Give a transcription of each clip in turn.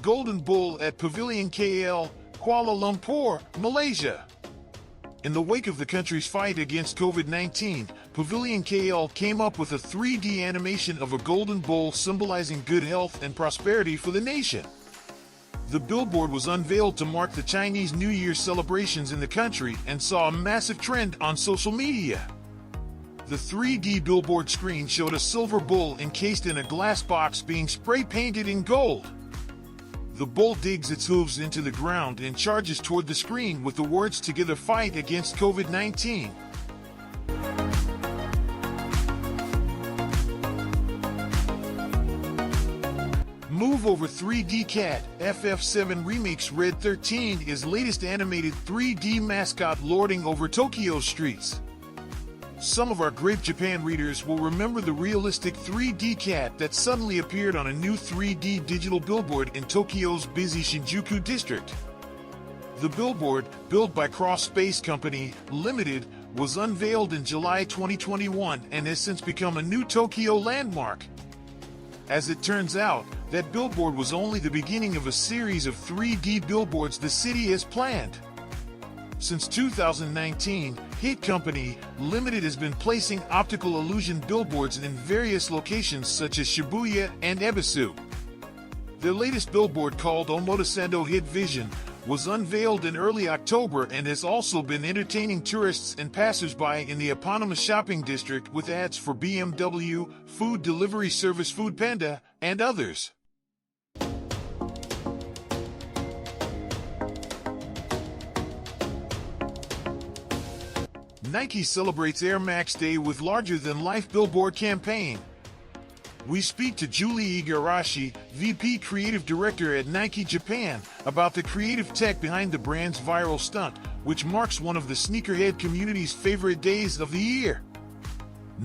Golden Bull at Pavilion KL, Kuala Lumpur, Malaysia. In the wake of the country's fight against COVID-19, Pavilion KL came up with a 3D animation of a golden bull symbolizing good health and prosperity for the nation. The billboard was unveiled to mark the Chinese New Year celebrations in the country and saw a massive trend on social media. The 3D billboard screen showed a silver bull encased in a glass box being spray-painted in gold. The bull digs its hooves into the ground and charges toward the screen with the words "Together Fight Against COVID-19." Move Over 3D Cat FF7 Remix Red 13 is latest animated 3D mascot lording over Tokyo's streets. Some of our Grape Japan readers will remember the realistic 3D cat that suddenly appeared on a new 3D digital billboard in Tokyo's busy Shinjuku district. The billboard, built by Cross Space Company, Limited, was unveiled in July 2021 and has since become a new Tokyo landmark. As it turns out, that billboard was only the beginning of a series of 3D billboards the city has planned. Since 2019, Hit Company, Limited has been placing optical illusion billboards in various locations such as Shibuya and Ebisu. Their latest billboard, called Omotesando Hit Vision, was unveiled in early October and has also been entertaining tourists and passers-by in the eponymous shopping district with ads for BMW, food delivery service Foodpanda, and others. Nike celebrates Air Max Day with larger-than-life billboard campaign. We speak to Julie Igarashi, VP Creative Director at Nike Japan, about the creative tech behind the brand's viral stunt, which marks one of the sneakerhead community's favorite days of the year.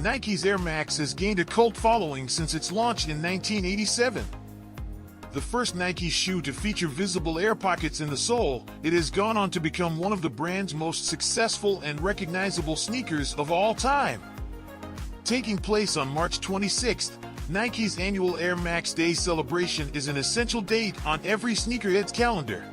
Nike's Air Max has gained a cult following since its launch in 1987. The first Nike shoe to feature visible air pockets in the sole, it has gone on to become one of the brand's most successful and recognizable sneakers of all time. Taking place on March 26th, Nike's annual Air Max Day celebration is an essential date on every sneakerhead's calendar.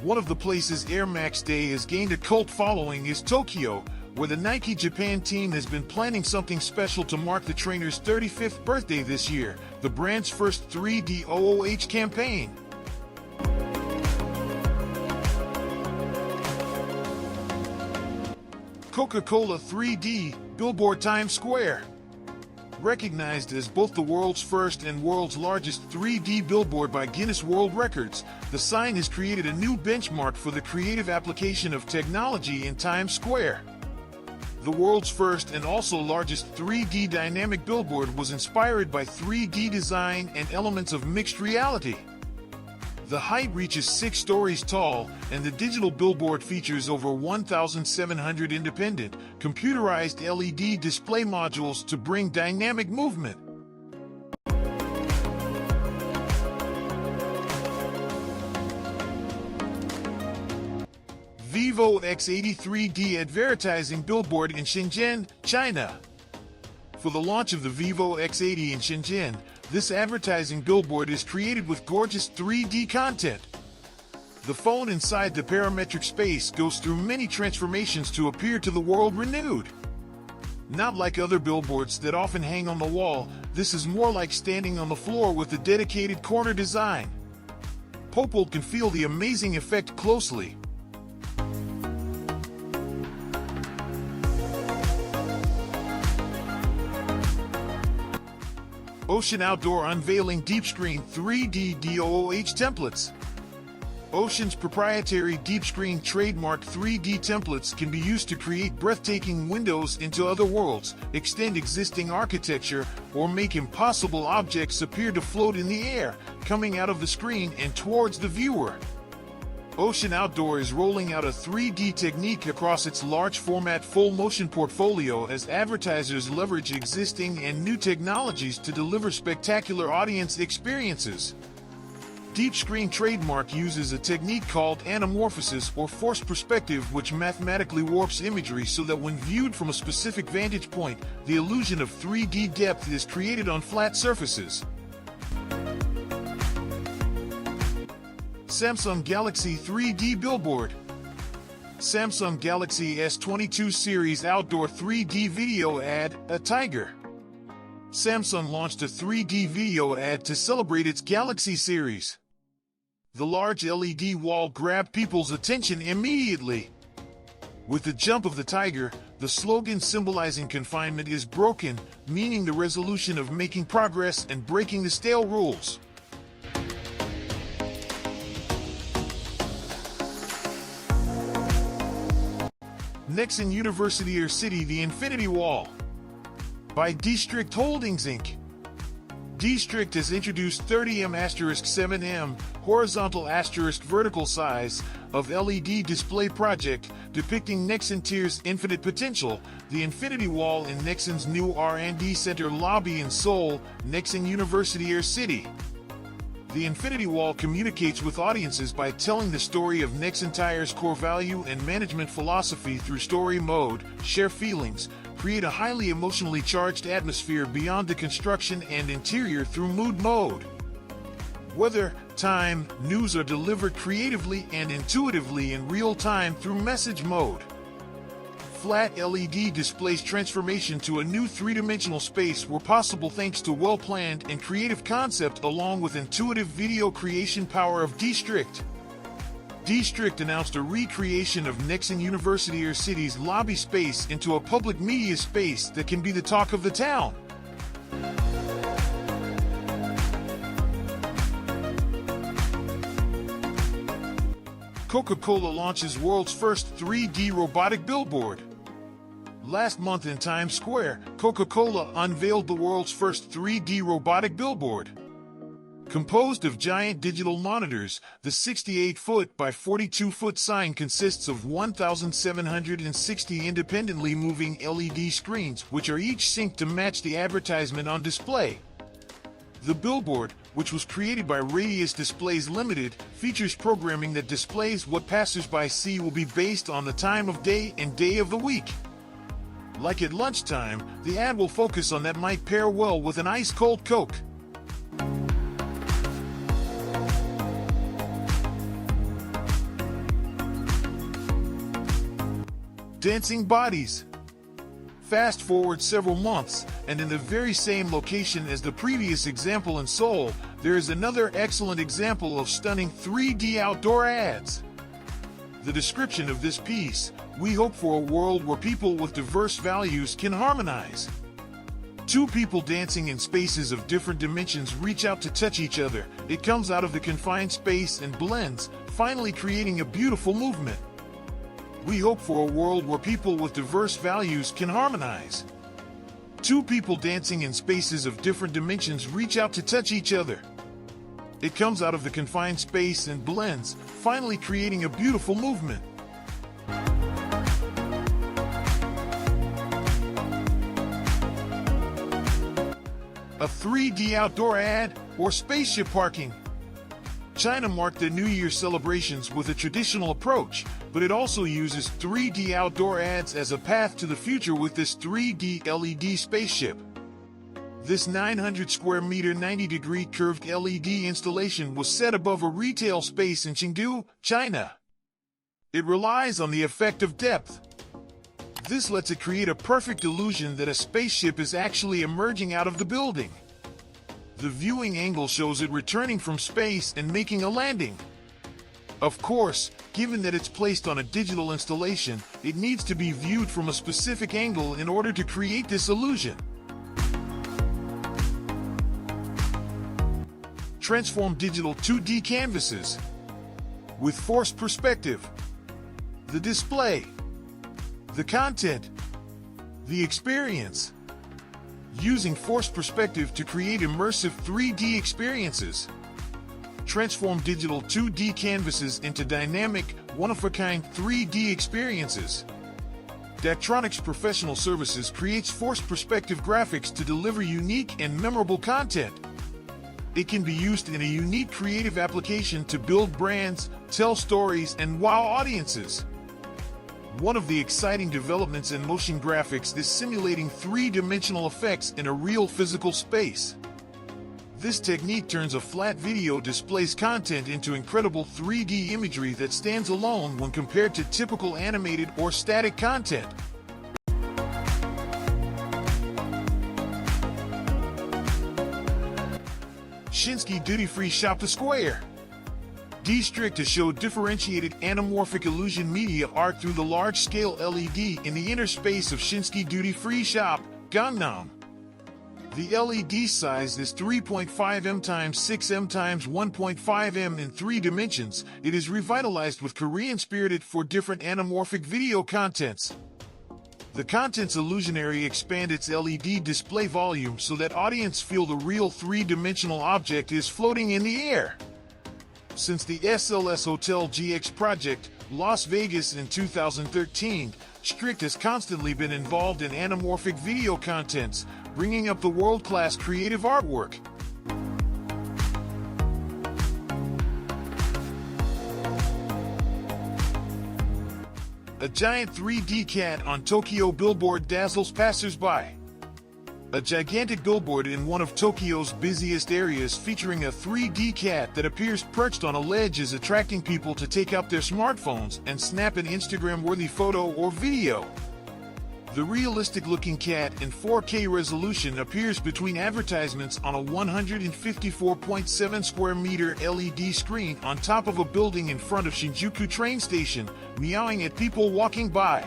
One of the places Air Max Day has gained a cult following is Tokyo, where the Nike Japan team has been planning something special to mark the trainer's 35th birthday this year, the brand's first 3D OOH campaign. Coca-Cola 3D Billboard Times Square. Recognized as both the world's first and world's largest 3D billboard by Guinness World Records, the sign has created a new benchmark for the creative application of technology in Times Square. The world's first and also largest 3D dynamic billboard was inspired by 3D design and elements of mixed reality. The height reaches 6 stories tall, and the digital billboard features over 1,700 independent, computerized LED display modules to bring dynamic movement. Vivo X83D advertising billboard in Shenzhen, China. For the launch of the Vivo X80 in Shenzhen, this advertising billboard is created with gorgeous 3D content. The phone inside the parametric space goes through many transformations to appear to the world renewed. Not like other billboards that often hang on the wall, this is more like standing on the floor with a dedicated corner design. People can feel the amazing effect closely. Ocean Outdoor unveiling deep screen 3D DOOH templates. Ocean's proprietary deep screen trademark 3D templates can be used to create breathtaking windows into other worlds, extend existing architecture, or make impossible objects appear to float in the air, coming out of the screen and towards the viewer. Ocean Outdoor is rolling out a 3D technique across its large format full motion portfolio as advertisers leverage existing and new technologies to deliver spectacular audience experiences. Deep Screen trademark uses a technique called anamorphosis or forced perspective, which mathematically warps imagery so that when viewed from a specific vantage point, the illusion of 3D depth is created on flat surfaces. Samsung Galaxy 3D Billboard. Samsung Galaxy S22 series outdoor 3D video ad, a tiger. Samsung launched a 3D video ad to celebrate its Galaxy series. The large LED wall grabbed people's attention immediately. With the jump of the tiger, the slogan symbolizing confinement is broken, meaning the resolution of making progress and breaking the stale rules. Nexen University City The Infinity Wall by District Holdings Inc. District has introduced 30mm*7mm horizontal vertical size of LED display project depicting Nexen Tier's infinite potential, the Infinity Wall in Nexen's new R&D Center lobby in Seoul, Nexen University City. The Infinity Wall communicates with audiences by telling the story of Nexen Tire's core value and management philosophy through story mode, share feelings, create a highly emotionally charged atmosphere beyond the construction and interior through mood mode. Weather, time, news are delivered creatively and intuitively in real time through message mode. Flat LED displays transformation to a new three-dimensional space were possible thanks to well-planned and creative concept along with intuitive video creation power of District. District announced a recreation of Nexen University City's lobby space into a public media space that can be the talk of the town. Coca-Cola launches world's first 3D robotic billboard. Last month in Times Square, Coca-Cola unveiled the world's first 3D robotic billboard. Composed of giant digital monitors, the 68-foot by 42-foot sign consists of 1,760 independently moving LED screens, which are each synced to match the advertisement on display. The billboard, which was created by Radius Displays Limited, features programming that displays what passersby see will be based on the time of day and day of the week. Like at lunchtime, the ad will focus on that might pair well with an ice-cold Coke. Dancing bodies. Fast forward several months, and in the very same location as the previous example in Seoul, there is another excellent example of stunning 3D outdoor ads. The description of this piece: we hope for a world where people with diverse values can harmonize. Two people dancing in spaces of different dimensions reach out to touch each other. It comes out of the confined space and blends, finally creating a beautiful movement. We hope for a world where people with diverse values can harmonize. Two people dancing in spaces of different dimensions reach out to touch each other. It comes out of the confined space and blends, finally creating a beautiful movement. A 3D outdoor ad or spaceship parking. China marked their New Year celebrations with a traditional approach, but it also uses 3D outdoor ads as a path to the future with this 3D LED spaceship. This 900 square meter 90-degree curved LED installation was set above a retail space in Chengdu, China. It relies on the effect of depth. This lets it create a perfect illusion that a spaceship is actually emerging out of the building. The viewing angle shows it returning from space and making a landing. Of course, given that it's placed on a digital installation, it needs to be viewed from a specific angle in order to create this illusion. Transform digital 2D canvases with forced perspective. The display, the content, the experience. Using forced perspective to create immersive 3D experiences. Transform digital 2D canvases into dynamic, one-of-a-kind 3D experiences. Daktronics Professional Services creates forced perspective graphics to deliver unique and memorable content. It can be used in a unique creative application to build brands, tell stories, and wow audiences. One of the exciting developments in motion graphics is simulating three-dimensional effects in a real physical space. This technique turns a flat video display's content into incredible 3D imagery that stands alone when compared to typical animated or static content. Shinseki Duty-Free Shop the Square. D-Strict to show differentiated anamorphic illusion media art through the large-scale LED in the inner space of Shinseki Duty-Free Shop, Gangnam. The LED size is 3.5 m x 6 m x 1.5 m in 3 dimensions. It is revitalized with Korean spirited for different anamorphic video contents. The content's illusionary expand its LED display volume so that audience feel the real 3-dimensional object is floating in the air. Since the SLS Hotel GX project, Las Vegas in 2013, Strict has constantly been involved in anamorphic video contents, bringing up the world-class creative artwork. A giant 3D cat on Tokyo billboard dazzles passers-by. A gigantic billboard in one of Tokyo's busiest areas featuring a 3D cat that appears perched on a ledge is attracting people to take out their smartphones and snap an Instagram-worthy photo or video. The realistic-looking cat in 4K resolution appears between advertisements on a 154.7 square meter LED screen on top of a building in front of Shinjuku train station, meowing at people walking by.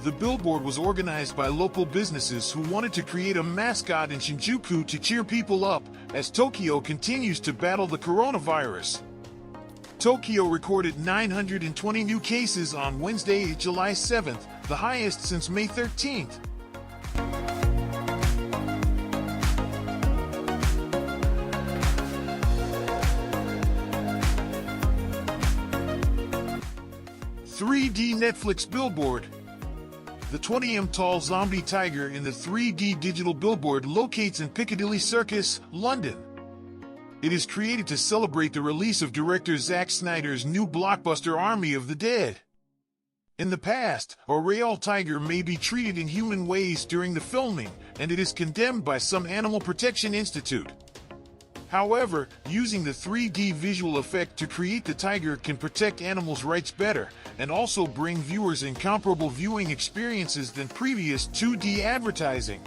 The billboard was organized by local businesses who wanted to create a mascot in Shinjuku to cheer people up as Tokyo continues to battle the coronavirus. Tokyo recorded 920 new cases on Wednesday, July 7th, the highest since May 13th. "3D Netflix billboard." The 20 m tall zombie tiger in the 3D digital billboard locates in Piccadilly Circus, London. It is created to celebrate the release of director Zack Snyder's new blockbuster Army of the Dead. In the past, a real tiger may be treated in human ways during the filming, and it is condemned by some Animal Protection Institute. However, using the 3D visual effect to create the tiger can protect animals' rights better, and also bring viewers incomparable viewing experiences than previous 2D advertising.